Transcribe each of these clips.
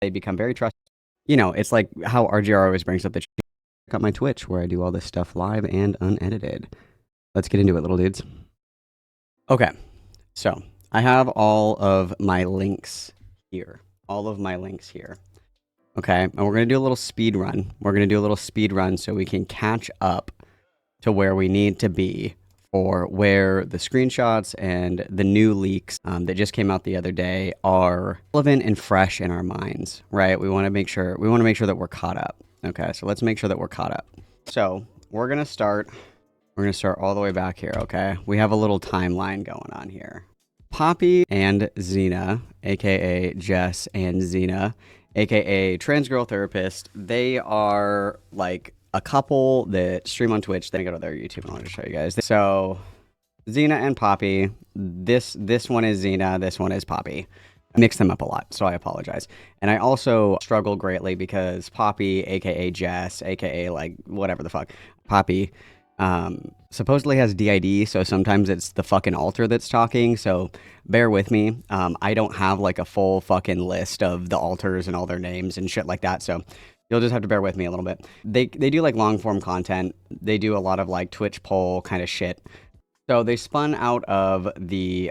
they become very trusted. You know, it's like how RGR always brings up the check out my Twitch where I do all this stuff live and unedited. Let's get into it, little dudes. Okay, so I have all of my links here. Okay, and we're going to do a little speed run. So we can catch up to where we need to be for where the screenshots and the new leaks that just came out the other day are relevant and fresh in our minds, right? We want to make sure that we're caught up. Okay, so let's make sure that we're caught up. So we're going to start all the way back here, okay? We have a little timeline going on here. Poppy and Xena, aka Jess and Xena, aka trans girl therapist, they are like a couple that stream on Twitch. Then I go to their YouTube and I want to show you guys. So Xena and Poppy, this one is Xena, this one is Poppy. I mix them up a lot, so I apologize. And I also struggle greatly because Poppy, aka Jess, aka like whatever the fuck, Poppy, supposedly has DID, so sometimes it's the fucking alter that's talking, so bear with me. I don't have like a full fucking list of the alters and all their names and shit like that, so you'll just have to bear with me a little bit. They do like long form content. They do a lot of like Twitch poll kind of shit. So they spun out of the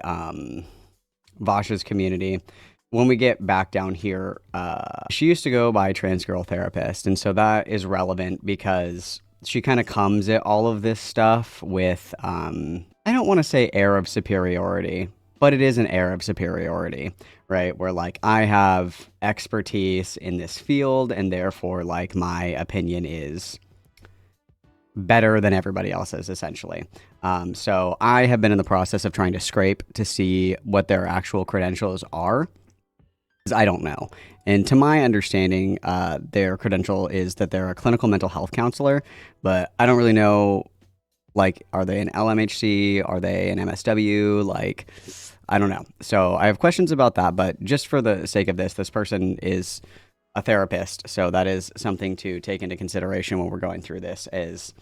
Vash's community. When we get back down here, she used to go by trans girl therapist, and so that is relevant because she kind of comes at all of this stuff with, I don't want to say air of superiority, but it is an air of superiority, right? Where like I have expertise in this field and therefore like my opinion is better than everybody else's essentially. So I have been in the process of trying to scrape to see what their actual credentials are. I don't know. And to my understanding, their credential is that they're a clinical mental health counselor, but I don't really know, like, are they an LMHC? Are they an MSW? Like, I don't know. So I have questions about that, but just for the sake of this person is a therapist. So that is something to take into consideration when we're going through this is,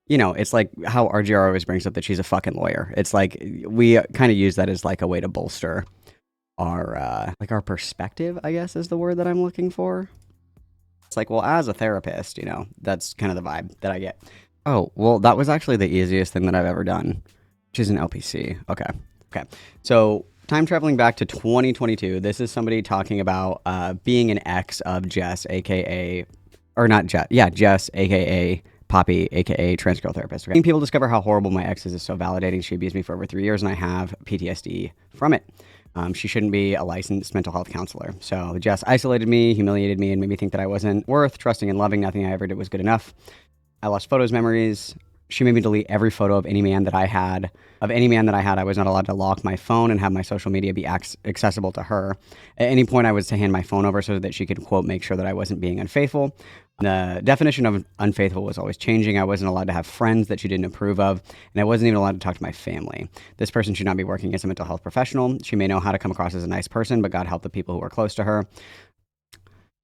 you know, it's like how RGR always brings up that she's a fucking lawyer. It's like we kind of use that as like a way to bolster our our perspective, I guess is the word that I'm looking for. It's like, well, as a therapist, you know, that's kind of the vibe that I get. Oh, well, that was actually the easiest thing that I've ever done, which is an LPC. Okay. So time traveling back to 2022, this is somebody talking about being an ex of Jess, aka, or not Jess, yeah, Jess, aka Poppy, aka trans girl therapist. Okay. People discover how horrible my ex is so validating. She abused me for over 3 years and I have PTSD from it. She shouldn't be a licensed mental health counselor. So Jess isolated me, humiliated me, and made me think that I wasn't worth trusting and loving. Nothing I ever did was good enough. I lost photos, memories. She made me delete every photo of any man that I had. I was not allowed to lock my phone and have my social media be accessible to her. At any point, I was to hand my phone over so that she could, quote, make sure that I wasn't being unfaithful. The definition of unfaithful was always changing. I wasn't allowed to have friends that she didn't approve of, and I wasn't even allowed to talk to my family. This person should not be working as a mental health professional. She may know how to come across as a nice person, but God help the people who are close to her.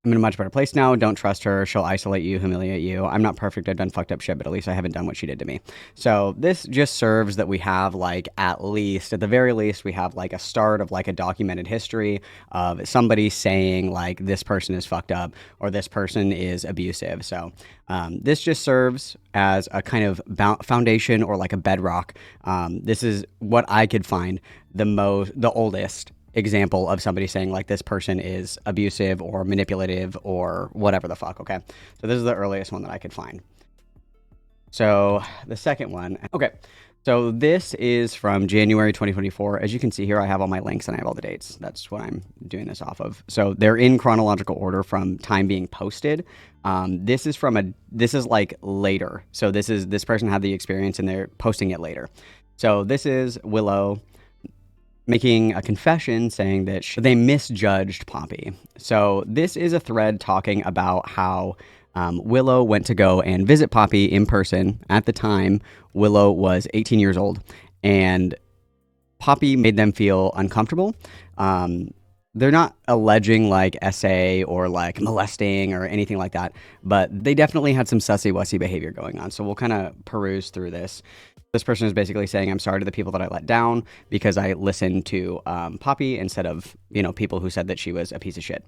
I'm in a much better place now. Don't trust her. She'll isolate you, humiliate you. I'm not perfect. I've done fucked up shit, but at least I haven't done what she did to me. So this just serves that we have like, at the very least, we have like a start of like a documented history of somebody saying like this person is fucked up or this person is abusive. So this just serves as a kind of foundation or like a bedrock. This is what I could find the oldest example of somebody saying like this person is abusive or manipulative or whatever the fuck. Okay, so this is the earliest one that I could find. So the second one, okay, so this is from January 2024. As you can see here, I have all my links and I have all the dates. That's what I'm doing this off of. So they're in chronological order from time being posted. This is like later. So this person had the experience and they're posting it later. So this is Willow making a confession saying that they misjudged Poppy. So this is a thread talking about how Willow went to go and visit Poppy in person. At the time, Willow was 18 years old, and Poppy made them feel uncomfortable. They're not alleging like SA or like molesting or anything like that, but they definitely had some sussy-wussy behavior going on. So we'll kind of peruse through this. This person is basically saying, I'm sorry to the people that I let down because I listened to Poppy instead of, people who said that she was a piece of shit.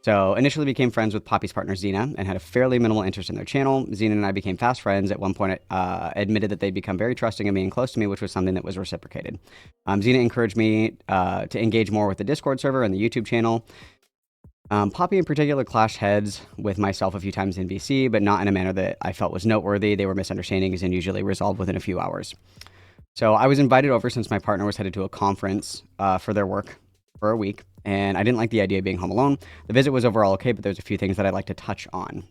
So initially became friends with Poppy's partner, Xena, and had a fairly minimal interest in their channel. Xena and I became fast friends. At one point, admitted that they'd become very trusting and being close to me, which was something that was reciprocated. Xena encouraged me to engage more with the Discord server and the YouTube channel. Poppy in particular clashed heads with myself a few times in VC, but not in a manner that I felt was noteworthy. They were misunderstandings and usually resolved within a few hours. So I was invited over since my partner was headed to a conference for their work for a week, and I didn't like the idea of being home alone. The visit was overall okay, but there's a few things that I'd like to touch on.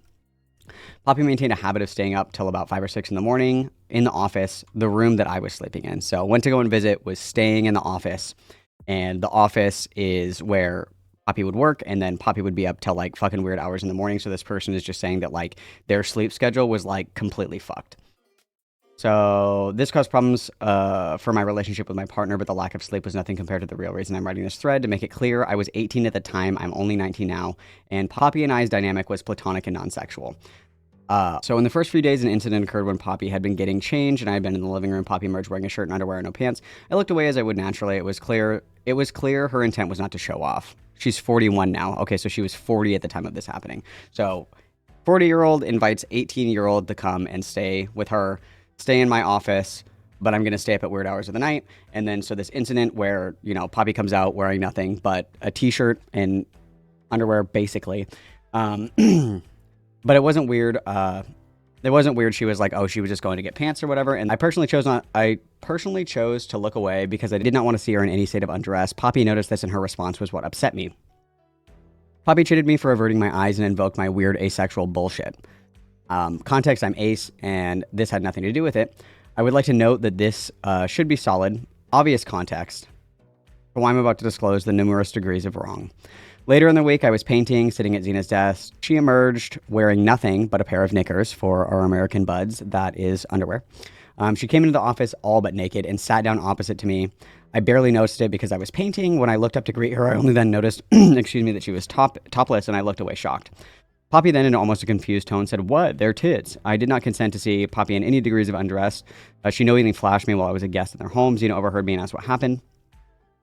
Poppy maintained a habit of staying up till about 5 or 6 in the morning in the office, the room that I was sleeping in. So went to go and visit, was staying in the office, and the office is where Poppy would work, and then Poppy would be up till like fucking weird hours in the morning. So this person is just saying that like their sleep schedule was like completely fucked. So this caused problems for my relationship with my partner, but the lack of sleep was nothing compared to the real reason I'm writing this thread. To make it clear, I was 18 at the time. I'm only 19 now, and Poppy and I's dynamic was platonic and non-sexual. So in the first few days, an incident occurred when Poppy had been getting changed, and I had been in the living room. Poppy emerged wearing a shirt and underwear and no pants. I looked away as I would naturally. It was clear her intent was not to show off. She's 41 now. Okay, so she was 40 at the time of this happening. So 40-year-old invites 18-year-old to come and stay with her, stay in my office, but I'm going to stay up at weird hours of the night. And then so this incident where, Poppy comes out wearing nothing but a t-shirt and underwear, basically. But it wasn't weird. It wasn't weird. She was like, oh, she was just going to get pants or whatever. And I personally chose to look away because I did not want to see her in any state of undress. Poppy noticed this, and her response was what upset me. Poppy treated me for averting my eyes and invoked my weird asexual bullshit. Context, I'm ace, and this had nothing to do with it. I would like to note that this should be solid, obvious context for why I'm about to disclose the numerous degrees of wrong. Later in the week, I was painting, sitting at Xena's desk. She emerged wearing nothing but a pair of knickers, for our American buds, that is underwear. She came into the office all but naked and sat down opposite to me. I barely noticed it because I was painting. When I looked up to greet her, I only then noticed, that she was topless, and I looked away shocked. Poppy then, in almost a confused tone, said, "What? They're tits." I did not consent to see Poppy in any degrees of undress. She knowingly flashed me while I was a guest in their home. Xena overheard me and asked what happened.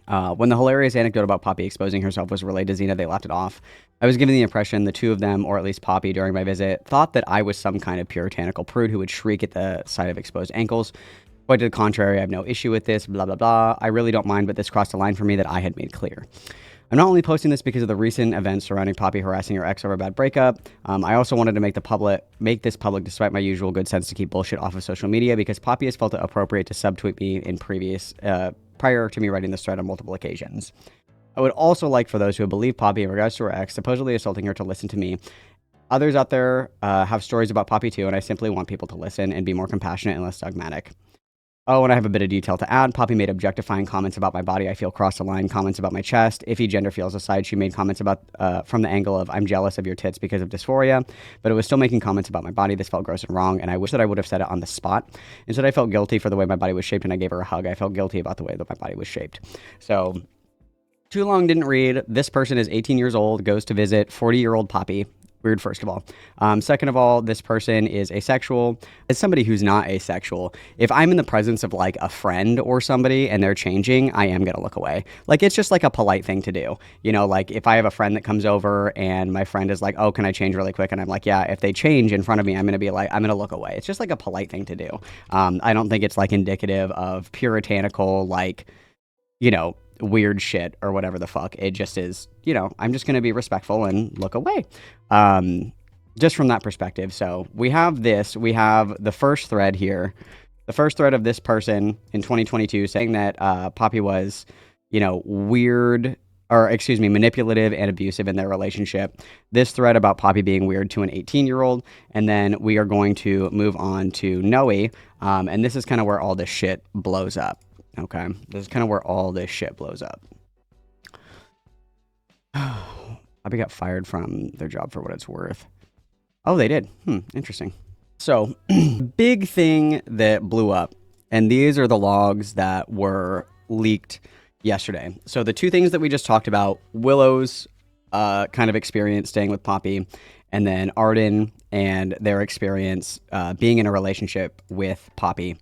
When the hilarious anecdote about Poppy exposing herself was relayed to Xena, they laughed it off. I was given the impression the two of them, or at least Poppy during my visit, thought that I was some kind of puritanical prude who would shriek at the sight of exposed ankles. Quite to the contrary, I have no issue with this, blah, blah, blah. I really don't mind, but this crossed a line for me that I had made clear. I'm not only posting this because of the recent events surrounding Poppy harassing her ex over a bad breakup. I also wanted to make this public despite my usual good sense to keep bullshit off of social media, because Poppy has felt it appropriate to subtweet me in prior to me writing this thread on multiple occasions. I would also like for those who believe Poppy in regards to her ex supposedly assaulting her to listen to me. Others out there have stories about Poppy too, and I simply want people to listen and be more compassionate and less dogmatic. Oh, and I have a bit of detail to add. Poppy made objectifying comments about my body I feel cross the line, comments about my chest. Iffy gender feels aside, she made comments about from the angle of I'm jealous of your tits because of dysphoria, but it was still making comments about my body. This felt gross and wrong, and I wish that I would have said it on the spot. Instead, I felt guilty for the way my body was shaped, and I gave her a hug. I felt guilty about the way that my body was shaped. So, too long, didn't read. This person is 18 years old, goes to visit 40-year-old Poppy. Weird, first of all. Second of all, this person is asexual. As somebody who's not asexual, if I'm in the presence of like a friend or somebody and they're changing, I am going to look away. Like, it's just like a polite thing to do. Like if I have a friend that comes over and my friend is like, oh, can I change really quick? And I'm like, yeah, if they change in front of me, I'm going to be like, I'm going to look away. It's just like a polite thing to do. I don't think it's like indicative of puritanical, like, weird shit or whatever the fuck. It just is, I'm just going to be respectful and look away. Just from that perspective. So we have the first thread here, the first thread of this person in 2022 saying that Poppy was, manipulative and abusive in their relationship. This thread about Poppy being weird to an 18-year-old. And then we are going to move on to Noe. And this is kind of where all this shit blows up. Okay, this is kind of where all this shit blows up. Poppy got fired from their job for what it's worth. Oh, they did. Interesting. So, big thing that blew up, and these are the logs that were leaked yesterday. So the two things that we just talked about, Willow's kind of experience staying with Poppy, and then Arden and their experience being in a relationship with Poppy.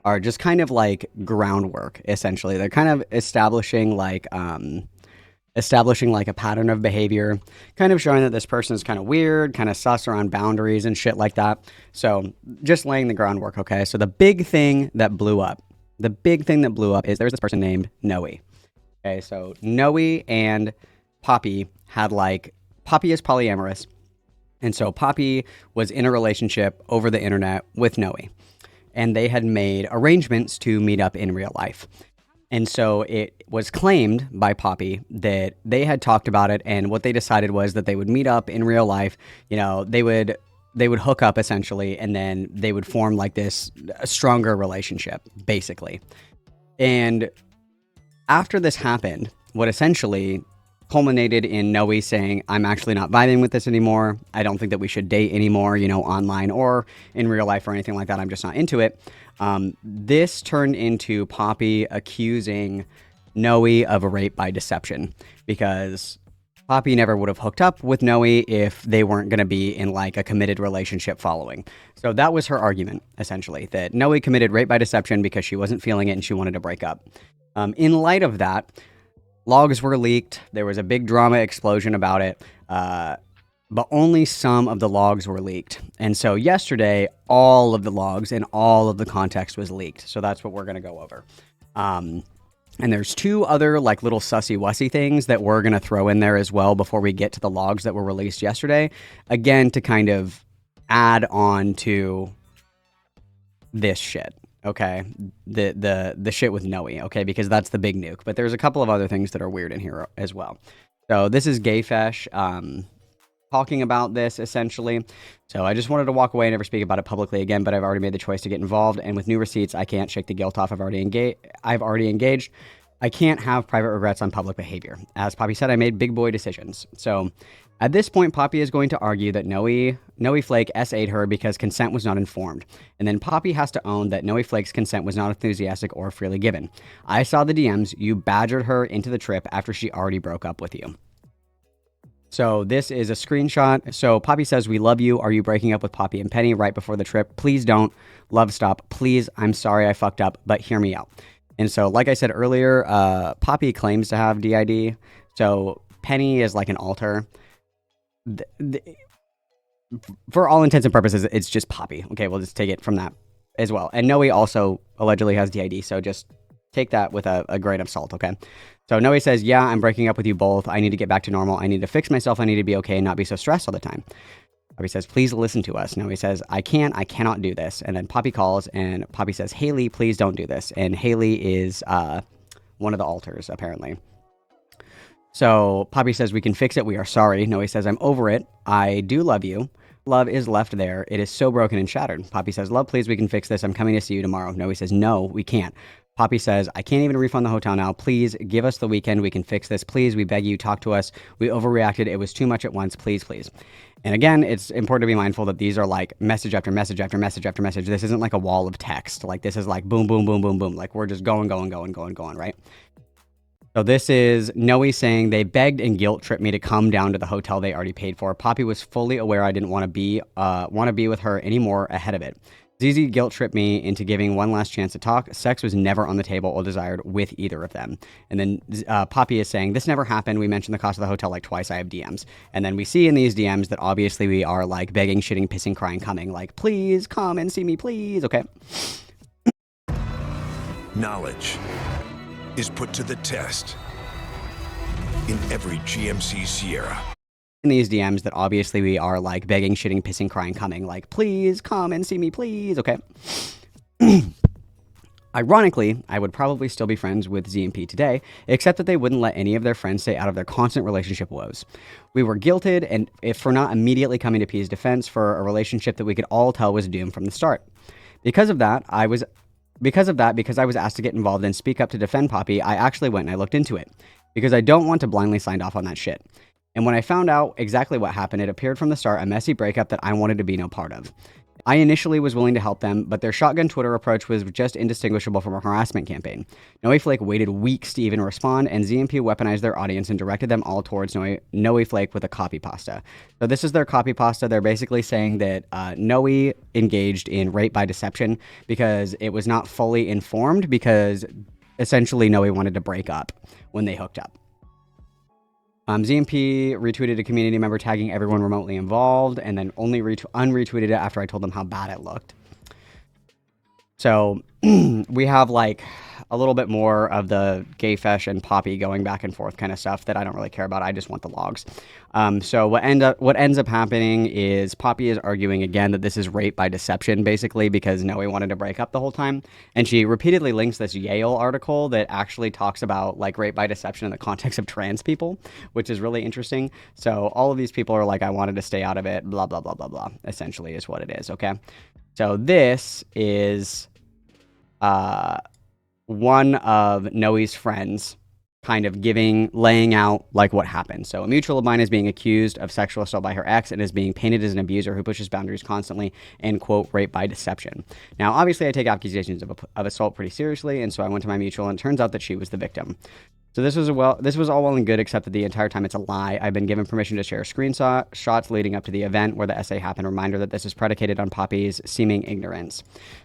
are just kind of like groundwork, essentially. They're kind of establishing like a pattern of behavior, kind of showing that this person is kind of weird, kind of sus around boundaries and shit like that. So just laying the groundwork, okay? So the big thing that blew up is there's this person named Noe. Okay, so Noe and Poppy had like, Poppy is polyamorous. And so Poppy was in a relationship over the internet with Noe. And they had made arrangements to meet up in real life. And so it was claimed by Poppy that they had talked about it, and what they decided was that they would meet up in real life. You know, they would hook up essentially, and then they would form like this stronger relationship, basically. And after this happened, what essentially culminated in Noe saying, I'm actually not vibing with this anymore. I don't think that we should date anymore, you know, online or in real life or anything like that. I'm just not into it. This turned into Poppy accusing Noe of a rape by deception, because Poppy never would have hooked up with Noe if they weren't going to be in like a committed relationship following. So that was her argument, essentially, that Noe committed rape by deception because she wasn't feeling it and she wanted to break up. In light of that, logs were leaked. There was a big drama explosion about it, but only some of the logs were leaked. And so yesterday, all of the logs and all of the context was leaked. So that's what we're going to go over. And there's two other like little sussy-wussy things that we're going to throw in there as well before we get to the logs that were released yesterday. Again, to kind of add on to this shit. Okay, the shit with Noe, okay, because that's the big nuke. But there's a couple of other things that are weird in here as well. So this is Gayfesh talking about this, essentially. So I just wanted to walk away and never speak about it publicly again, but I've already made the choice to get involved, and with new receipts, I can't shake the guilt off. I've already engaged. I can't have private regrets on public behavior. As Poppy said, I made big boy decisions. So at this point, Poppy is going to argue that Noe Flake S8'd her because consent was not informed. And then Poppy has to own that Noe Flake's consent was not enthusiastic or freely given. I saw the DMs. You badgered her into the trip after she already broke up with you. So this is a screenshot. So Poppy says, we love you. Are you breaking up with Poppy and Penny right before the trip? Please don't. Love, stop. Please, I'm sorry I fucked up, but hear me out. And so, like I said earlier, Poppy claims to have DID. So Penny is like an alter. For all intents and purposes, it's just Poppy. Okay, we'll just take it from that as well. And Noe also allegedly has DID, so just take that with a grain of salt, okay? So Noe says, yeah, I'm breaking up with you both. I need to get back to normal. I need to fix myself. I need to be okay and not be so stressed all the time. Poppy says, please listen to us. Noe says, I cannot do this. And then Poppy calls, and Poppy says, Haley, please don't do this. And Haley is one of the alters, apparently. So Poppy says, we can fix it. We are sorry. Noe says, I'm over it. I do love you. Love is left there. It is so broken and shattered. Poppy says, love, please, we can fix this. I'm coming to see you tomorrow. Noe says, no, we can't. Poppy says, I can't even refund the hotel now. Please give us the weekend. We can fix this. Please, we beg you, talk to us. We overreacted. It was too much at once. Please, please. And again, it's important to be mindful that these are like message after message after message after message. This isn't like a wall of text. Like this is like boom, boom, boom, boom, boom. Like we're just going, right? So this is Noe saying they begged and guilt tripped me to come down to the hotel they already paid for. Poppy was fully aware I didn't want to be with her anymore ahead of it. ZZ guilt tripped me into giving one last chance to talk. Sex was never on the table or desired with either of them. And then Poppy is saying, this never happened. We mentioned the cost of the hotel like twice. I have DMs. And then we see in these DMs that obviously we are like begging, shitting, pissing, crying, coming. Like, please come and see me, please. Okay. Knowledge is put to the test in every GMC Sierra. In these DMs that obviously we are like begging, shitting, pissing, crying, coming. Like, please come and see me, please. Okay. Ironically, I would probably still be friends with ZMP today, except that they wouldn't let any of their friends stay out of their constant relationship woes. We were guilted, and if for not immediately coming to P's defense for a relationship that we could all tell was doomed from the start. Because I was asked to get involved and speak up to defend Poppy, I actually went and I looked into it. Because I don't want to blindly sign off on that shit. And when I found out exactly what happened, it appeared from the start a messy breakup that I wanted to be no part of. I initially was willing to help them, but their shotgun Twitter approach was just indistinguishable from a harassment campaign. Noe Flake waited weeks to even respond, and ZMP weaponized their audience and directed them all towards Noe Flake with a copy pasta. So this is their copy pasta. They're basically saying that Noe engaged in rape by deception because it was not fully informed, because essentially Noe wanted to break up when they hooked up. ZMP retweeted a community member tagging everyone remotely involved, and then only unretweeted it after I told them how bad it looked. So we have like a little bit more of the Gayfesh and Poppy going back and forth kind of stuff that I don't really care about. I just want the logs. So what ends up happening is Poppy is arguing again that this is rape by deception, basically, because Noe wanted to break up the whole time. And she repeatedly links this Yale article that actually talks about like rape by deception in the context of trans people, which is really interesting. So all of these people are like, I wanted to stay out of it, blah, blah, blah, blah, blah, essentially is what it is. Okay. So this is one of Noe's friends kind of laying out like what happened. So a mutual of mine is being accused of sexual assault by her ex and is being painted as an abuser who pushes boundaries constantly and, quote, rape by deception. Now, obviously, I take accusations of assault pretty seriously, and so I went to my mutual, and it turns out that she was the victim. So this was all well and good, except that the entire time it's a lie. I've been given permission to share screenshots leading up to the event where the essay happened. Reminder that this is predicated on Poppy's seeming ignorance.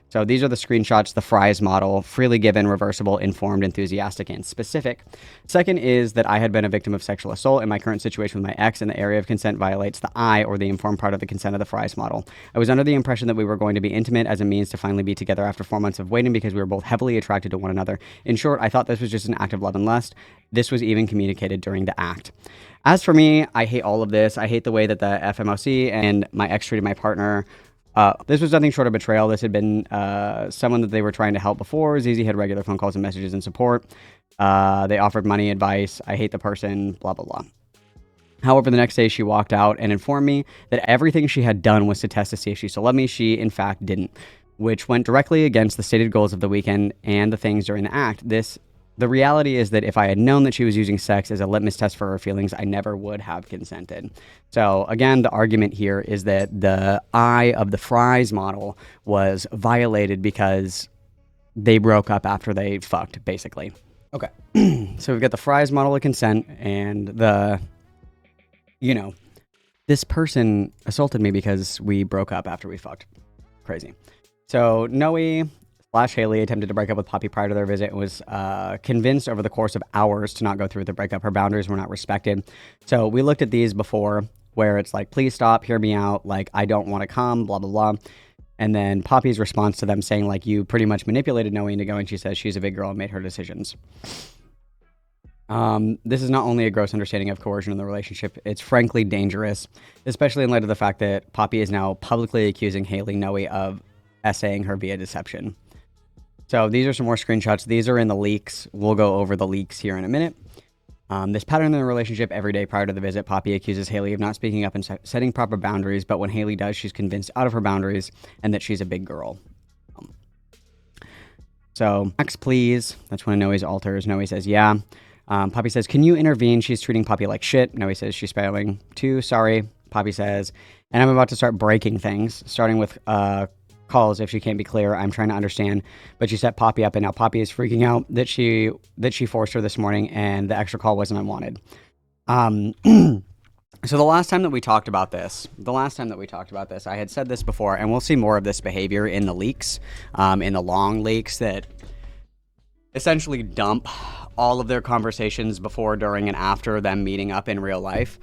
So these are the screenshots, the Fries model, freely given, reversible, informed, enthusiastic, and specific. Second is that I had been a victim of sexual assault in my current situation with my ex, and the area of consent violates the I, or the informed part of the consent of the Fries model. I was under the impression that we were going to be intimate as a means to finally be together after 4 months of waiting because we were both heavily attracted to one another. In short, I thought this was just an act of love and lust. This was even communicated during the act. As for me, I hate all of this. I hate the way that the FMOC and my ex treated my partner. This was nothing short of betrayal. This had been someone that they were trying to help before. ZZ had regular phone calls and messages and support. They offered money, advice. I hate the person, blah, blah, blah. However, the next day she walked out and informed me that everything she had done was to test to see if she still loved me. She, in fact, didn't, which went directly against the stated goals of the weekend and the things during the act. The reality is that if I had known that she was using sex as a litmus test for her feelings, I never would have consented. So again, the argument here is that the I of the Fries model was violated because they broke up after they fucked, basically. Okay. So we've got the Fries model of consent and this person assaulted me because we broke up after we fucked. Crazy. So Noe / Haley attempted to break up with Poppy prior to their visit and was convinced over the course of hours to not go through with the breakup. Her boundaries were not respected. So we looked at these before where it's like, please stop, hear me out, like, I don't want to come, blah, blah, blah. And then Poppy's response to them saying, like, you pretty much manipulated Noe into going. She says she's a big girl and made her decisions. This is not only a gross understanding of coercion in the relationship, it's frankly dangerous, especially in light of the fact that Poppy is now publicly accusing Haley Noe of essaying her via deception. So these are some more screenshots. These are in the leaks. We'll go over the leaks here in a minute. This pattern in the relationship: every day prior to the visit, Poppy accuses Haley of not speaking up and setting proper boundaries, but when Haley does, she's convinced out of her boundaries and that she's a big girl. So, Max, please. That's when Noe's alters. Noe says, yeah. Poppy says, can you intervene? She's treating Poppy like shit. Noe says she's spiraling too. Sorry. Poppy says, and I'm about to start breaking things, starting with calls. If she can't be clear, I'm trying to understand. But she set Poppy up, and now Poppy is freaking out that she forced her this morning, and the extra call wasn't unwanted. So the last time that we talked about this, I had said this before, and we'll see more of this behavior in the leaks, in the long leaks that essentially dump all of their conversations before, during, and after them meeting up in real life.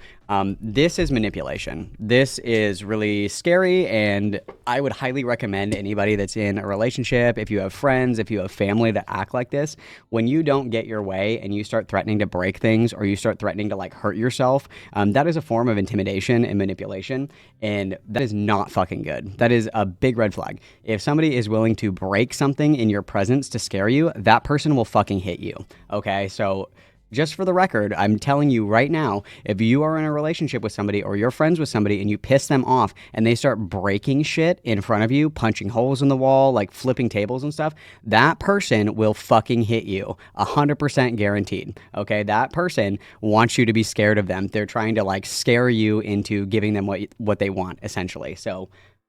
This is manipulation. This is really scary, and I would highly recommend anybody that's in a relationship, if you have friends, if you have family that act like this, when you don't get your way and you start threatening to break things or you start threatening to like hurt yourself, that is a form of intimidation and manipulation, and that is not fucking good. That is a big red flag. If somebody is willing to break something in your presence to scare you, that person will fucking hit you. Okay, so just for the record, I'm telling you right now, if you are in a relationship with somebody or you're friends with somebody and you piss them off and they start breaking shit in front of you, punching holes in the wall, like flipping tables and stuff, that person will fucking hit you. 100% guaranteed. Okay, that person wants you to be scared of them. They're trying to like scare you into giving them what they want, essentially. So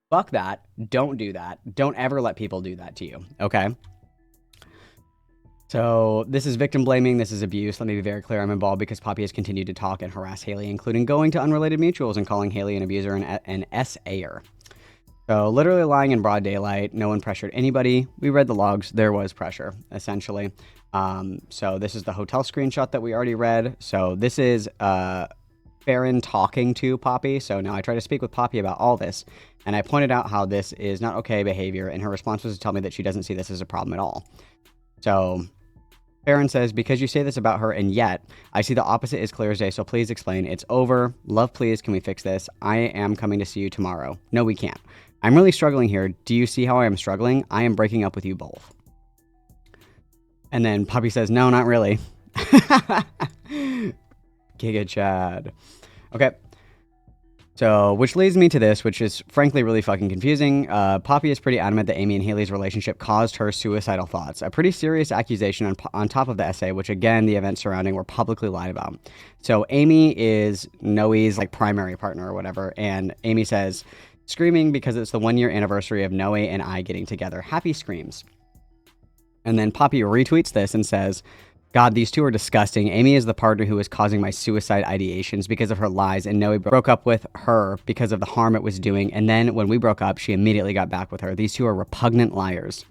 Fuck that. Don't do that. Don't ever let people do that to you, okay? So this is victim blaming. This is abuse. Let me be very clear. I'm involved because Poppy has continued to talk and harass Haley, including going to unrelated mutuals and calling Haley an abuser and an SAer. So literally lying in broad daylight. No one pressured anybody. We read the logs. There was pressure, essentially. So this is the hotel screenshot that we already read. So this is Farron talking to Poppy. So now I try to speak with Poppy about all this, and I pointed out how this is not okay behavior, and her response was to tell me that she doesn't see this as a problem at all. So Farron says, because you say this about her, and yet I see the opposite is clear as day, so please explain. It's over. Love, please, can we fix this? I am coming to see you tomorrow. No, we can't. I'm really struggling here. Do you see how I am struggling? I am breaking up with you both. And then Poppy says, no, not really. Giga Chad. Okay. So, which leads me to this, which is frankly really fucking confusing. Poppy is pretty adamant that Amy and Haley's relationship caused her suicidal thoughts. A pretty serious accusation on top of the essay, which again, the events surrounding were publicly lied about. So Amy is Noe's like primary partner or whatever. And Amy says, screaming because it's the 1-year anniversary of Noe and I getting together. Happy screams. And then Poppy retweets this and says, God, these two are disgusting. Amy is the partner who is causing my suicide ideations because of her lies, and Noe broke up with her because of the harm it was doing. And then when we broke up, she immediately got back with her. These two are repugnant liars.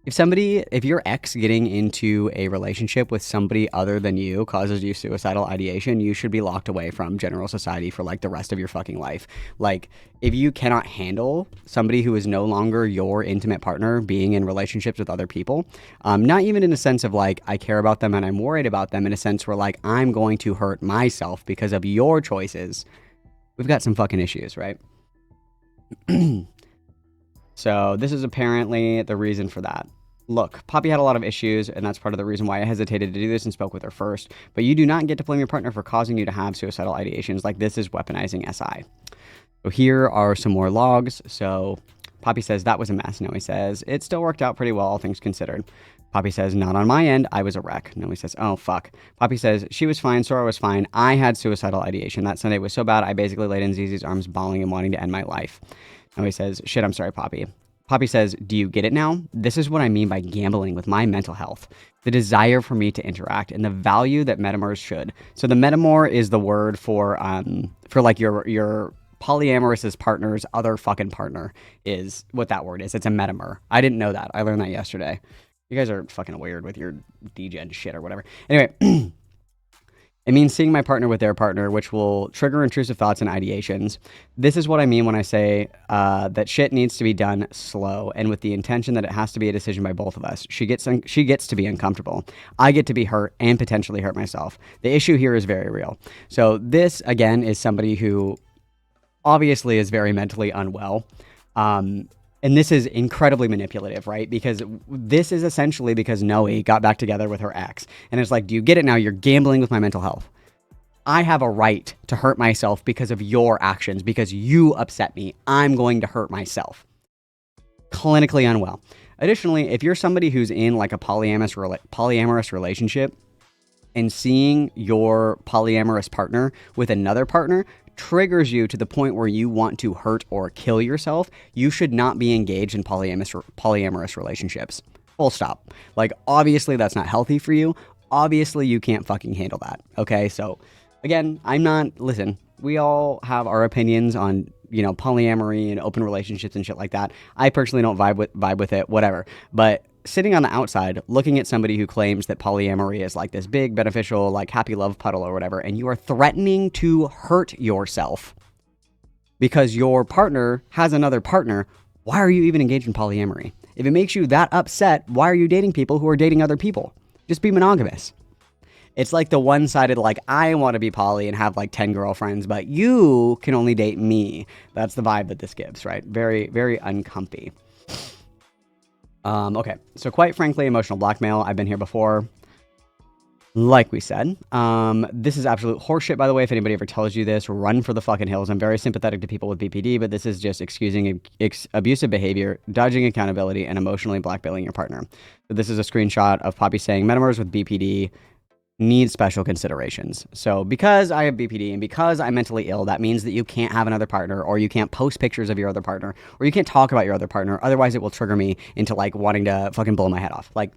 If your ex getting into a relationship with somebody other than you causes you suicidal ideation, you should be locked away from general society for like the rest of your fucking life. Like, if you cannot handle somebody who is no longer your intimate partner being in relationships with other people, not even in a sense of like, I care about them and I'm worried about them, in a sense where like, I'm going to hurt myself because of your choices, we've got some fucking issues, right? So this is apparently the reason for that. Look, Poppy had a lot of issues, and that's part of the reason why I hesitated to do this and spoke with her first. But you do not get to blame your partner for causing you to have suicidal ideations. Like, this is weaponizing SI. So here are some more logs. So Poppy says, that was a mess. Noe says, it still worked out pretty well, all things considered. Poppy says, not on my end. I was a wreck. Noe says, oh, fuck. Poppy says, she was fine. Sora was fine. I had suicidal ideation. That Sunday was so bad, I basically laid in Zizi's arms, bawling and wanting to end my life. Noe says, shit, I'm sorry, Poppy. Poppy says, do you get it now? This is what I mean by gambling with my mental health. The desire for me to interact and the value that metamors should. So the metamor is the word for like your polyamorous partner's other fucking partner is what that word is. It's a metamor. I didn't know that. I learned that yesterday. You guys are fucking weird with your degen shit or whatever. Anyway, it means seeing my partner with their partner, which will trigger intrusive thoughts and ideations. This is what I mean when I say that shit needs to be done slow and with the intention that it has to be a decision by both of us. She gets to be uncomfortable. I get to be hurt and potentially hurt myself. The issue here is very real. So this, again, is somebody who obviously is very mentally unwell. And this is incredibly manipulative, right? Because this is essentially because Noe got back together with her ex. And it's like, do you get it now? You're gambling with my mental health. I have a right to hurt myself because of your actions, because you upset me. I'm going to hurt myself. Clinically unwell. Additionally, if you're somebody who's in like a polyamorous relationship and seeing your polyamorous partner with another partner triggers you to the point where you want to hurt or kill yourself, you should not be engaged in polyamorous relationships. Full stop. Like, obviously that's not healthy for you. Obviously you can't fucking handle that. Okay, so again, listen, we all have our opinions on, polyamory and open relationships and shit like that. I personally don't vibe with it, whatever. But sitting on the outside, looking at somebody who claims that polyamory is like this big, beneficial, like happy love puddle or whatever, and you are threatening to hurt yourself because your partner has another partner, why are you even engaged in polyamory? If it makes you that upset, why are you dating people who are dating other people? Just be monogamous. It's like the one-sided, like, I want to be poly and have like 10 girlfriends, but you can only date me. That's the vibe that this gives, right? Very, very uncomfy. Okay, so quite frankly, emotional blackmail. I've been here before. Like we said, this is absolute horseshit, by the way. If anybody ever tells you this, run for the fucking hills. I'm very sympathetic to people with BPD, but this is just excusing abusive behavior, dodging accountability, and emotionally blackmailing your partner. So this is a screenshot of Poppy saying, metamors with BPD needs special considerations. So because I have BPD and because I'm mentally ill, that means that you can't have another partner, or you can't post pictures of your other partner, or you can't talk about your other partner. Otherwise, it will trigger me into like wanting to fucking blow my head off. Like,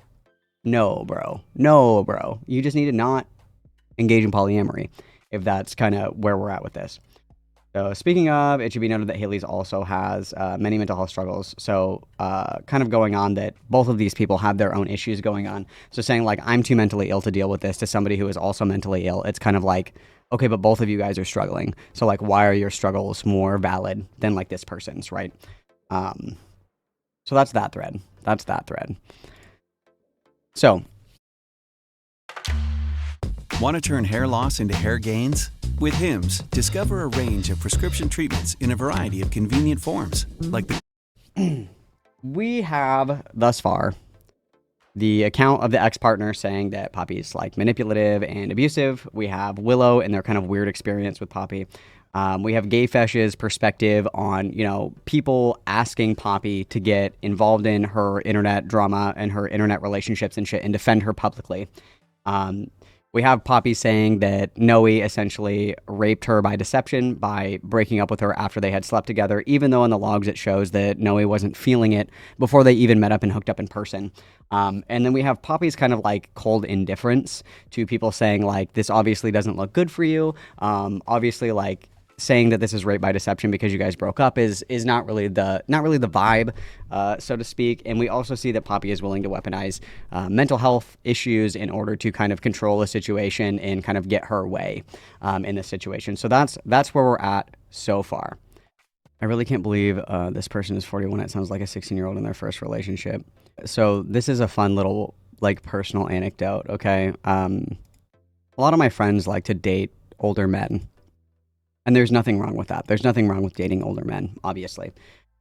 no, bro. No, bro. You just need to not engage in polyamory if that's kind of where we're at with this. So speaking of, it should be noted that Haley's also has many mental health struggles. So kind of going on that both of these people have their own issues going on. So saying like, I'm too mentally ill to deal with this to somebody who is also mentally ill, it's kind of like, okay, but both of you guys are struggling. So like, why are your struggles more valid than like this person's, right? So that's that thread. That's that thread. So. Want to turn hair loss into hair gains? With Hims, discover a range of prescription treatments in a variety of convenient forms, like the... We have, thus far, the account of the ex-partner saying that Poppy's like manipulative and abusive. We have Willow and their kind of weird experience with Poppy. We have Gayfesh's perspective on, you know, people asking Poppy to get involved in her internet drama and her internet relationships and shit and defend her publicly. We have Poppy saying that Noe essentially raped her by deception by breaking up with her after they had slept together, even though in the logs it shows that Noe wasn't feeling it before they even met up and hooked up in person. And then we have Poppy's kind of like cold indifference to people saying like, this obviously doesn't look good for you. Obviously like, saying that this is rape by deception because you guys broke up is not really the vibe, so to speak. And we also see that Poppy is willing to weaponize mental health issues in order to kind of control a situation and kind of get her way in this situation. So that's where we're at so far. I really can't believe this person is 41. It sounds like a 16-year-old in their first relationship. So this is a fun little like personal anecdote. Okay, a lot of my friends like to date older men. And there's nothing wrong with that. There's nothing wrong with dating older men, obviously.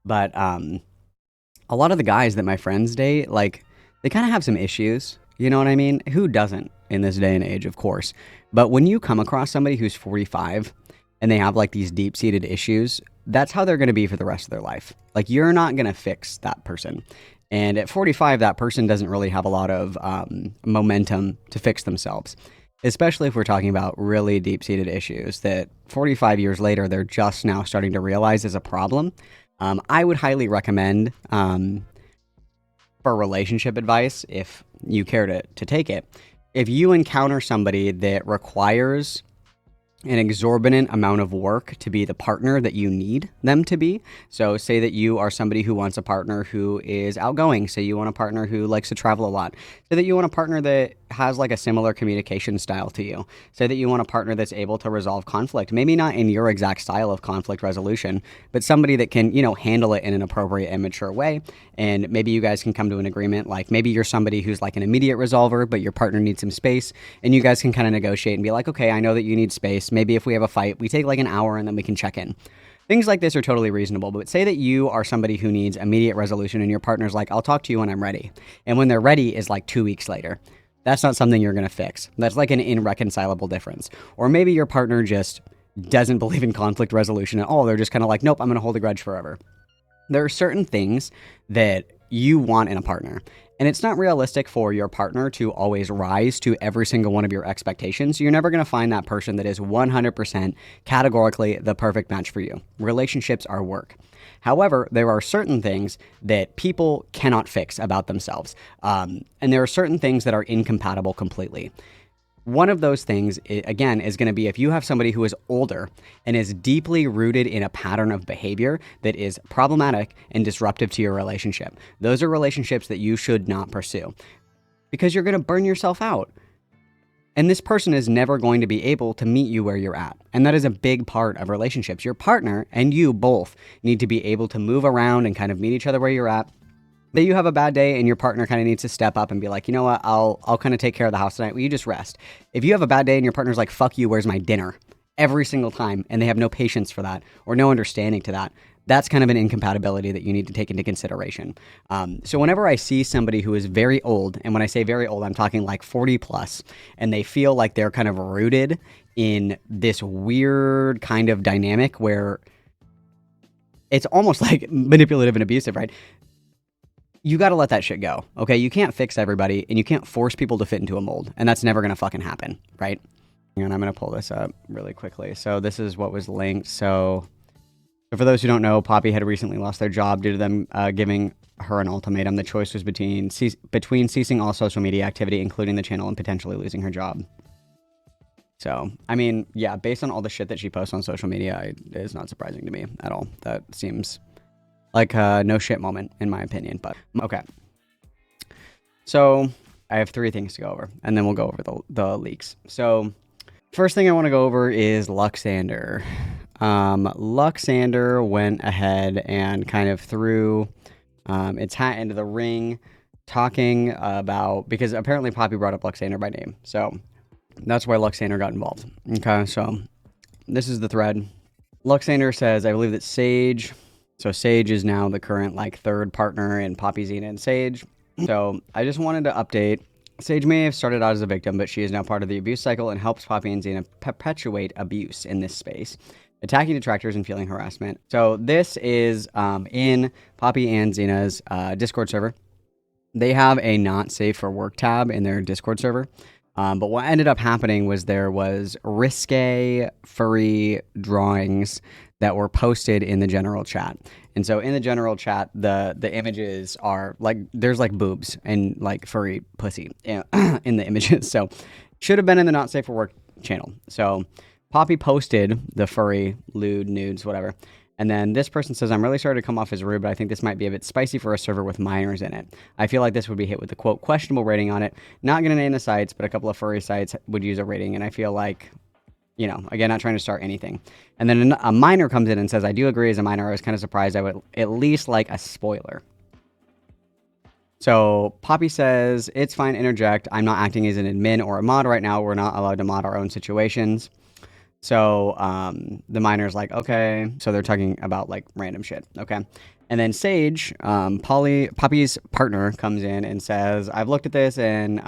But a lot of the guys that my friends date, like, they kind of have some issues. You know what I mean? Who doesn't in this day and age, of course. But when you come across somebody who's 45 and they have, like, these deep-seated issues, that's how they're going to be for the rest of their life. Like, you're not going to fix that person. And at 45, that person doesn't really have a lot of momentum to fix themselves. Especially if we're talking about really deep-seated issues that 45 years later, they're just now starting to realize is a problem. I would highly recommend, for relationship advice, if you care to take it, if you encounter somebody that requires an exorbitant amount of work to be the partner that you need them to be. So say that you are somebody who wants a partner who is outgoing. Say you want a partner who likes to travel a lot. Say that you want a partner that has like a similar communication style to you. Say that you want a partner that's able to resolve conflict. Maybe not in your exact style of conflict resolution, but somebody that can, you know, handle it in an appropriate and mature way. And maybe you guys can come to an agreement. Like maybe you're somebody who's like an immediate resolver, but your partner needs some space. And you guys can kind of negotiate and be like, okay, I know that you need space. Maybe if we have a fight, we take like an hour and then we can check in. Things like this are totally reasonable, but say that you are somebody who needs immediate resolution and your partner's like, I'll talk to you when I'm ready. And when they're ready is like 2 weeks later. That's not something you're going to fix. That's like an irreconcilable difference. Or maybe your partner just doesn't believe in conflict resolution at all. They're just kind of like, nope, I'm going to hold a grudge forever. There are certain things that you want in a partner. And it's not realistic for your partner to always rise to every single one of your expectations. You're never going to find that person that is 100% categorically the perfect match for you. Relationships are work. However, there are certain things that people cannot fix about themselves. And there are certain things that are incompatible completely. One of those things, again, is going to be if you have somebody who is older and is deeply rooted in a pattern of behavior that is problematic and disruptive to your relationship. Those are relationships that you should not pursue because you're going to burn yourself out. And this person is never going to be able to meet you where you're at. And that is a big part of relationships. Your partner and you both need to be able to move around and kind of meet each other where you're at. That you have a bad day and your partner kind of needs to step up and be like, you know what, I'll kind of take care of the house tonight. Will you just rest? If you have a bad day and your partner's like, fuck you, where's my dinner? Every single time, and they have no patience for that or no understanding to that, that's kind of an incompatibility that you need to take into consideration. So whenever I see somebody who is very old, and when I say very old, I'm talking like 40 plus, and they feel like they're kind of rooted in this weird kind of dynamic where it's almost like manipulative and abusive, right? you got to let that shit go. Okay, you can't fix everybody, and you can't force people to fit into a mold, and that's never gonna fucking happen, right? And I'm gonna pull this up really quickly. So this is what was linked. So for those who don't know, Poppy had recently lost their job due to them giving her an ultimatum. The choice was between ceasing all social media activity, including the channel, and potentially losing her job. So, I mean, yeah, based on all the shit that she posts on social media, it is not surprising to me at all. That seems like a no shit moment, in my opinion. But, okay. So, I have 3 things to go over, and then we'll go over the leaks. So, first thing I want to go over is Luxander. Luxander went ahead and kind of threw its hat into the ring, talking about, because apparently Poppy brought up Luxander by name. So, that's why Luxander got involved. Okay, so this is the thread. Luxander says, I believe that Sage, so Sage is now the current like 3rd partner in Poppy, Xena, and Sage. So I just wanted to update. Sage may have started out as a victim, but she is now part of the abuse cycle and helps Poppy and Xena perpetuate abuse in this space, attacking detractors and feeling harassment. So this is in Poppy and Xena's Discord server. They have a not safe for work tab in their Discord server. But what ended up happening was there was risque furry drawings that were posted in the general chat. And so in the general chat, the images are like, there's like boobs and like furry pussy in the images. So should have been in the not safe for work channel. So Poppy posted the furry, lewd, nudes, whatever. And then this person says, I'm really sorry to come off as rude, but I think this might be a bit spicy for a server with minors in it. I feel like this would be hit with the quote questionable rating on it. Not going to name the sites, but a couple of furry sites would use a rating. And I feel like, you know, again, not trying to start anything. And then a minor comes in and says, I do agree as a minor. I was kind of surprised. I would at least like a spoiler. So Poppy says, it's fine, interject. I'm not acting as an admin or a mod right now. We're not allowed to mod our own situations. So the minor's like, okay. So they're talking about like random shit. Okay. And then Sage, Poppy's partner, comes in and says, I've looked at this, and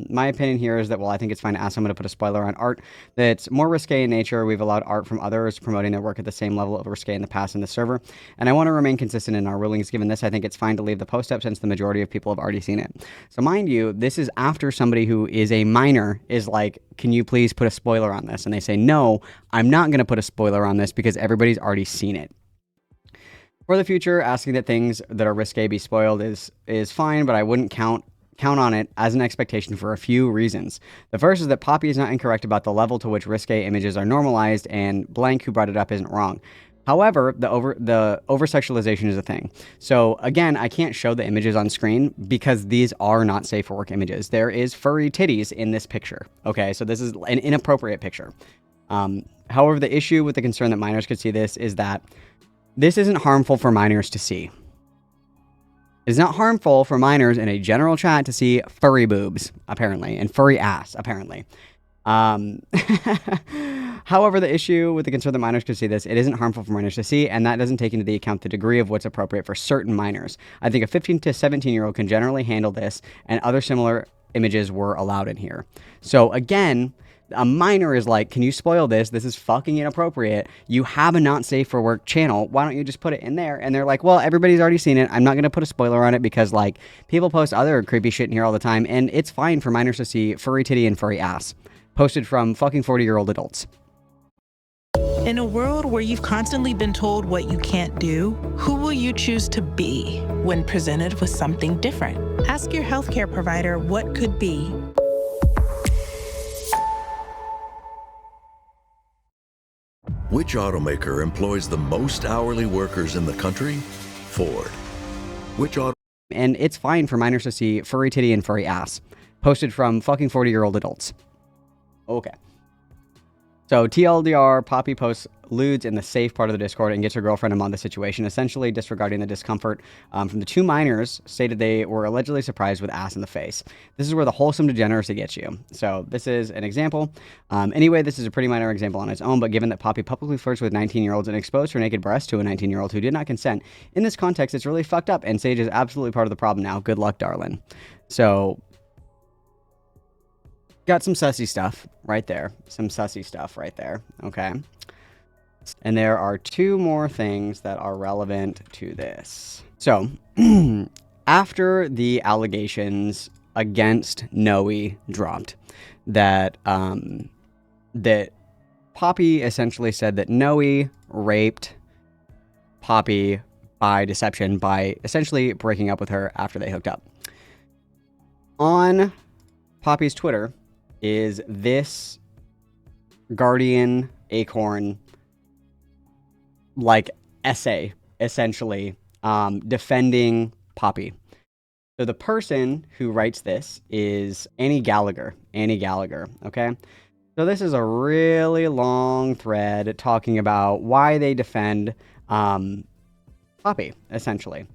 my opinion here is that, well, I think it's fine to ask someone to put a spoiler on art that's more risque in nature. We've allowed art from others promoting their work at the same level of risque in the past in the server. And I want to remain consistent in our rulings. Given this, I think it's fine to leave the post up since the majority of people have already seen it. So mind you, this is after somebody who is a minor is like, can you please put a spoiler on this? And they say, no, I'm not going to put a spoiler on this because everybody's already seen it. For the future, asking that things that are risque be spoiled is fine, but I wouldn't count on it as an expectation for a few reasons. The first is that Poppy is not incorrect about the level to which risque images are normalized, and blank who brought it up isn't wrong. However, the over-sexualization is a thing. So again, I can't show the images on screen because these are not safe for work images. There is furry titties in this picture. Okay, so this is an inappropriate picture. However, the issue with the concern that minors could see this is that this isn't harmful for minors to see. It's not harmful for minors in a general chat to see furry boobs, apparently, and furry ass, apparently. However, the issue with the concern that minors could see this, it isn't harmful for minors to see, and that doesn't take into account the degree of what's appropriate for certain minors. I think a 15 to 17-year-old can generally handle this, and other similar images were allowed in here. So again, a minor is like, can you spoil this? This is fucking inappropriate. You have a not safe for work channel. Why don't you just put it in there? And they're like, well, everybody's already seen it. I'm not going to put a spoiler on it because like people post other creepy shit in here all the time. And it's fine for minors to see furry titty and furry ass posted from fucking 40-year-old adults. In a world where you've constantly been told what you can't do, who will you choose to be when presented with something different? Ask your healthcare provider what could be. Which automaker employs the most hourly workers in the country? Ford. And it's fine for minors to see furry titty and furry ass posted from fucking 40-year-old adults. Okay. So TLDR, Poppy posts lewds in the safe part of the Discord and gets her girlfriend among the situation, essentially disregarding the discomfort from the 2 minors, stated they were allegedly surprised with ass in the face. This is where the wholesome degeneracy gets you. So this is an example. Anyway, this is a pretty minor example on its own, but given that Poppy publicly flirts with 19-year-olds and exposed her naked breast to a 19-year-old who did not consent, in this context, it's really fucked up, and Sage is absolutely part of the problem now. Good luck, darling. So got some sussy stuff right there. Some sussy stuff right there. Okay. And there are 2 more things that are relevant to this. So, after the allegations against Noe dropped, that that Poppy essentially said that Noe raped Poppy by deception, by essentially breaking up with her after they hooked up. On Poppy's Twitter is this Guardian Acorn like essay, essentially, defending Poppy. So the person who writes this is Annie Gallagher, okay? So this is a really long thread talking about why they defend Poppy, essentially.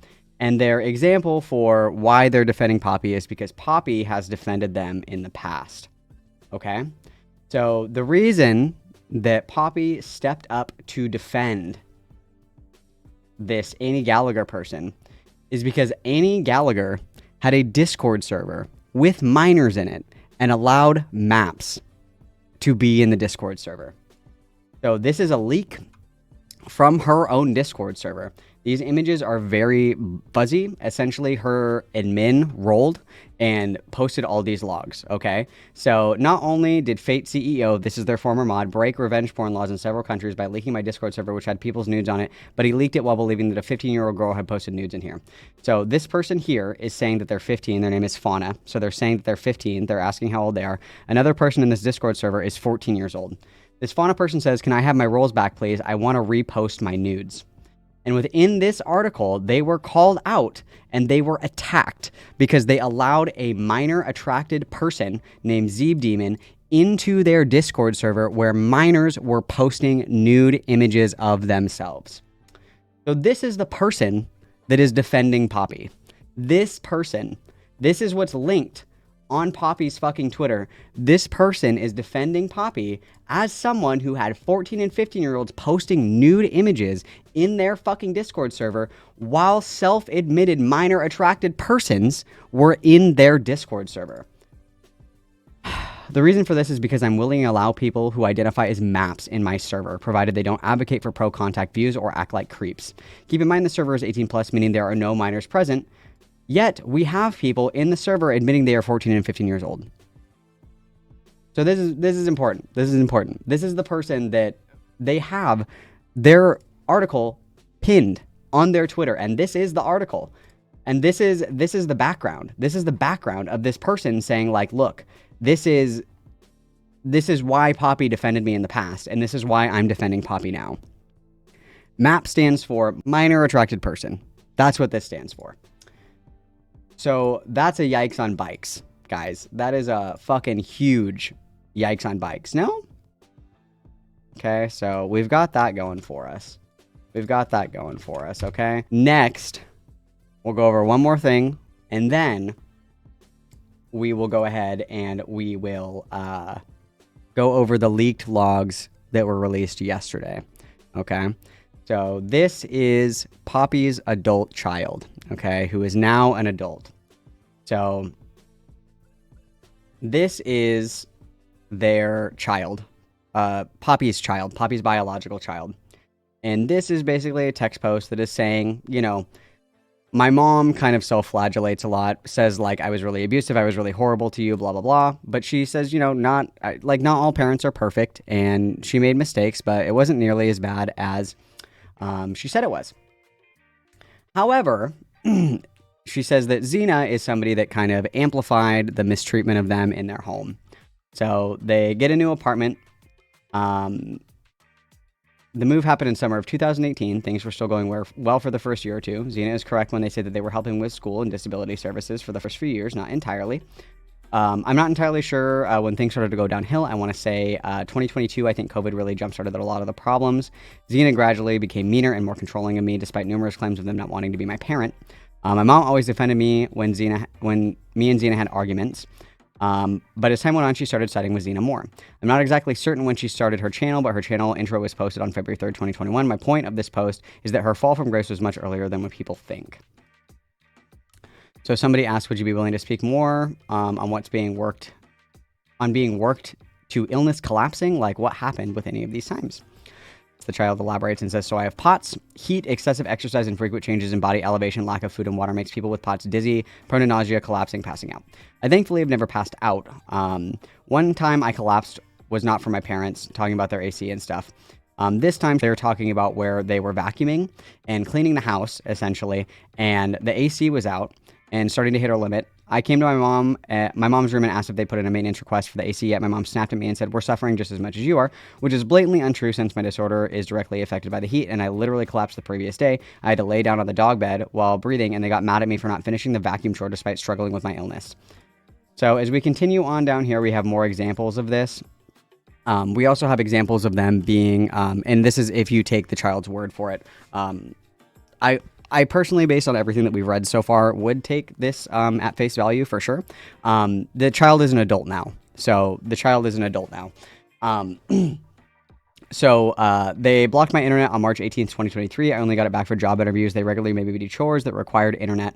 And their example for why they're defending Poppy is because Poppy has defended them in the past, okay? So the reason that Poppy stepped up to defend this Annie Gallagher person is because Annie Gallagher had a Discord server with minors in it and allowed maps to be in the Discord server. So this is a leak from her own Discord server. These images are very fuzzy. Essentially, her admin rolled and posted all these logs, okay? So not only did Fate CEO, this is their former mod, break revenge porn laws in several countries by leaking my Discord server, which had people's nudes on it, but he leaked it while believing that a 15-year-old girl had posted nudes in here. So this person here is saying that they're 15. Their name is Fauna. So they're saying that they're 15. They're asking how old they are. Another person in this Discord server is 14 years old. This Fauna person says, "Can I have my roles back, please? I want to repost my nudes." And within this article, they were called out and they were attacked because they allowed a minor attracted person named Zeeb Demon into their Discord server where minors were posting nude images of themselves. So this is the person that is defending Poppy. This person, this is what's linked on Poppy's fucking Twitter. This person is defending Poppy as someone who had 14 and 15-year-olds posting nude images in their fucking Discord server while self-admitted minor attracted persons were in their Discord server. The reason for this is because I'm willing to allow people who identify as maps in my server, provided they don't advocate for pro-contact views or act like creeps. Keep in mind the server is 18+, meaning there are no minors present. Yet, we have people in the server admitting they are 14 and 15 years old. So this is important. This is important. This is the person that they have their article pinned on their Twitter, and this is the article. And this is the background. This is the background of this person saying, like, look, this is why Poppy defended me in the past, and this is why I'm defending Poppy now. MAP stands for minor attracted person. That's what this stands for. So that's a yikes on bikes, guys. That is a fucking huge yikes on bikes. No? Okay, so we've got that going for us. Okay? Next, we'll go over one more thing, and then we will go ahead and we will go over the leaked logs that were released yesterday. Okay? So this is Poppy's adult child, okay, who is now an adult. So this is their child, Poppy's biological child. And this is basically a text post that is saying, you know, my mom kind of self-flagellates a lot, says, like, I was really abusive, I was really horrible to you, blah, blah, blah. But she says, you know, not all parents are perfect, and she made mistakes, but it wasn't nearly as bad as she said it was. However, she says that Xena is somebody that kind of amplified the mistreatment of them in their home. So they get a new apartment. The move happened in summer of 2018. Things were still going well for the first year or two. Xena is correct when they say that they were helping with school and disability services for the first few years, not entirely. I'm not entirely sure when things started to go downhill. I want to say 2022, I think COVID really jump-started a lot of the problems. Xena gradually became meaner and more controlling of me, despite numerous claims of them not wanting to be my parent. My mom always defended me when me and Xena had arguments. But as time went on, she started siding with Xena more. I'm not exactly certain when she started her channel, but her channel intro was posted on February 3rd, 2021. My point of this post is that her fall from grace was much earlier than what people think. So somebody asked, would you be willing to speak more on what's being worked to illness collapsing? Like, what happened with any of these times? The child elaborates and says, so I have POTS. Heat, excessive exercise, and frequent changes in body elevation, lack of food and water makes people with POTS dizzy, prone to nausea, collapsing, passing out. I thankfully have never passed out. One time I collapsed was not from my parents, talking about their AC and stuff. This time they were talking about where they were vacuuming and cleaning the house, essentially, and the AC was out and starting to hit our limit. I came to my mom's room and asked if they put in a maintenance request for the AC yet. My mom snapped at me and said, we're suffering just as much as you are, which is blatantly untrue since my disorder is directly affected by the heat, and I literally collapsed the previous day. I had to lay down on the dog bed while breathing, and they got mad at me for not finishing the vacuum chore despite struggling with my illness. So as we continue on down here, we have more examples of this. We also have examples of them being, and this is if you take the child's word for it. I personally, based on everything that we've read so far, would take this at face value for sure. The child is an adult now. So they blocked my internet on March 18th, 2023. I only got it back for job interviews. They regularly made me do chores that required internet.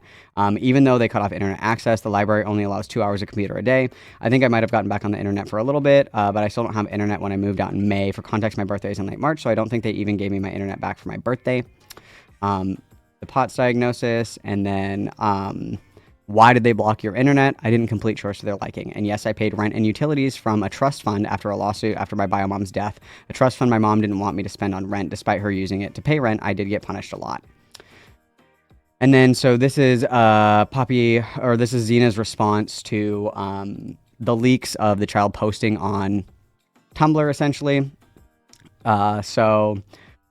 Even though they cut off internet access, the library only allows 2 hours of computer a day. I think I might have gotten back on the internet for a little bit, but I still don't have internet when I moved out in May. For context, my birthday is in late March, so I don't think they even gave me my internet back for my birthday. The POTS diagnosis, and then why did they block your internet? I didn't complete chores to their liking. And yes, I paid rent and utilities from a trust fund after a lawsuit after my bio mom's death. A trust fund my mom didn't want me to spend on rent despite her using it to pay rent. I did get punished a lot. And then, so this is this is Xena's response to the leaks of the child posting on Tumblr, essentially.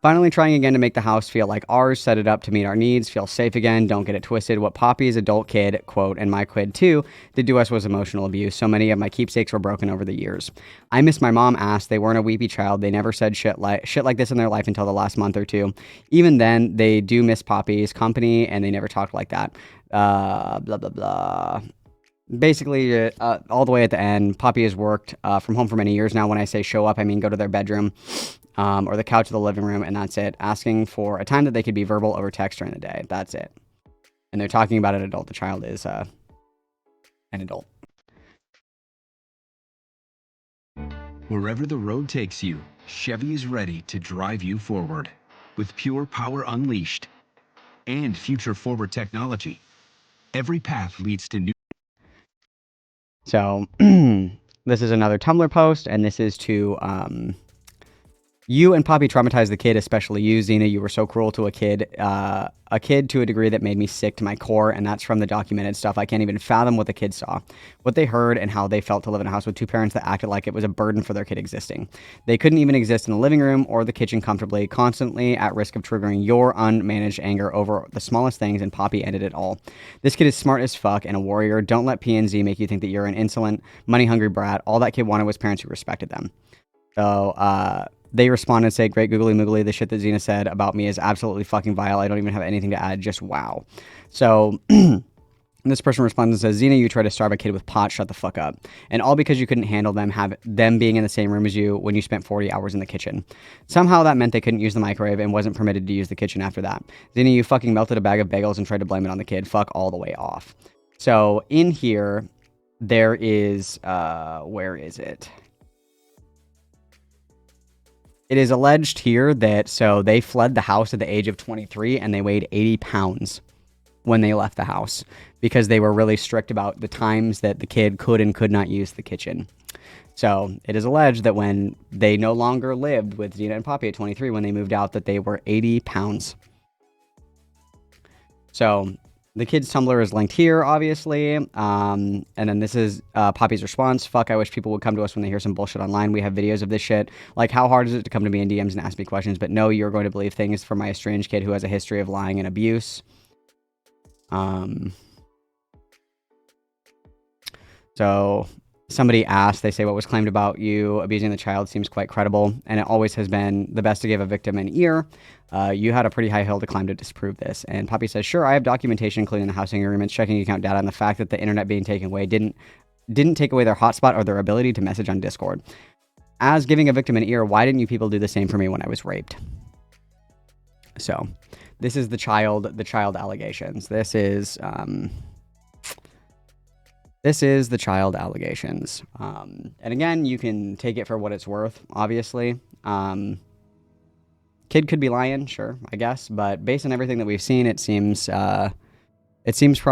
Finally trying again to make the house feel like ours, set it up to meet our needs, feel safe again, don't get it twisted. What Poppy's adult kid, quote, and my kid too, did to us was emotional abuse. So many of my keepsakes were broken over the years. I miss my mom ass. They weren't a weepy child. They never said shit like this in their life until the last month or two. Even then, they do miss Poppy's company, and they never talked like that. Blah, blah, blah. Basically, all the way at the end, Poppy has worked from home for many years now. When I say show up, I mean go to their bedroom. Or the couch of the living room, and that's it. Asking for a time that they could be verbal over text during the day. That's it. And they're talking about an adult. The child is an adult. Wherever the road takes you, Chevy is ready to drive you forward. With pure power unleashed and future-forward technology, every path leads to new... So, this is another Tumblr post, and this is to... You and Poppy traumatized the kid, especially you, Xena. You were so cruel to a kid to a degree that made me sick to my core, and that's from the documented stuff. I can't even fathom what the kids saw, what they heard, and how they felt to live in a house with two parents that acted like it was a burden for their kid existing. They couldn't even exist in the living room or the kitchen comfortably, constantly at risk of triggering your unmanaged anger over the smallest things, and Poppy ended it all. This kid is smart as fuck and a warrior. Don't let PNZ make you think that you're an insolent, money-hungry brat. All that kid wanted was parents who respected them. So, they responded and say, great googly moogly, the shit that Xena said about me is absolutely fucking vile. I don't even have anything to add, just wow. So this person responds and says, Xena, you tried to starve a kid with pot, shut the fuck up. And all because you couldn't handle them being in the same room as you when you spent 40 hours in the kitchen. Somehow that meant they couldn't use the microwave and wasn't permitted to use the kitchen after that. Xena, you fucking melted a bag of bagels and tried to blame it on the kid. Fuck all the way off. So in here, there is, where is it? It is alleged here that, so they fled the house at the age of 23 and they weighed 80 pounds when they left the house because they were really strict about the times that the kid could and could not use the kitchen. So it is alleged that when they no longer lived with Xena and Poppy at 23, when they moved out, that they were 80 pounds. So the kid's Tumblr is linked here, obviously. And then this is Poppy's response. Fuck, I wish people would come to us when they hear some bullshit online. We have videos of this shit. Like, how hard is it to come to me in DMs and ask me questions? But no, you're going to believe things from my estranged kid who has a history of lying and abuse. So somebody asked, they say, what was claimed about you abusing the child seems quite credible, and it always has been the best to give a victim an ear. You had a pretty high hill to climb to disprove this. And Poppy says, sure, I have documentation, including the housing agreements, checking account data, and the fact that the internet being taken away didn't take away their hotspot or their ability to message on Discord. As giving a victim an ear, why didn't you people do the same for me when I was raped? So this is the child allegations. This is the child allegations. And again, you can take it for what it's worth, obviously. Kid could be lying, sure, I guess, but based on everything that we've seen, it seems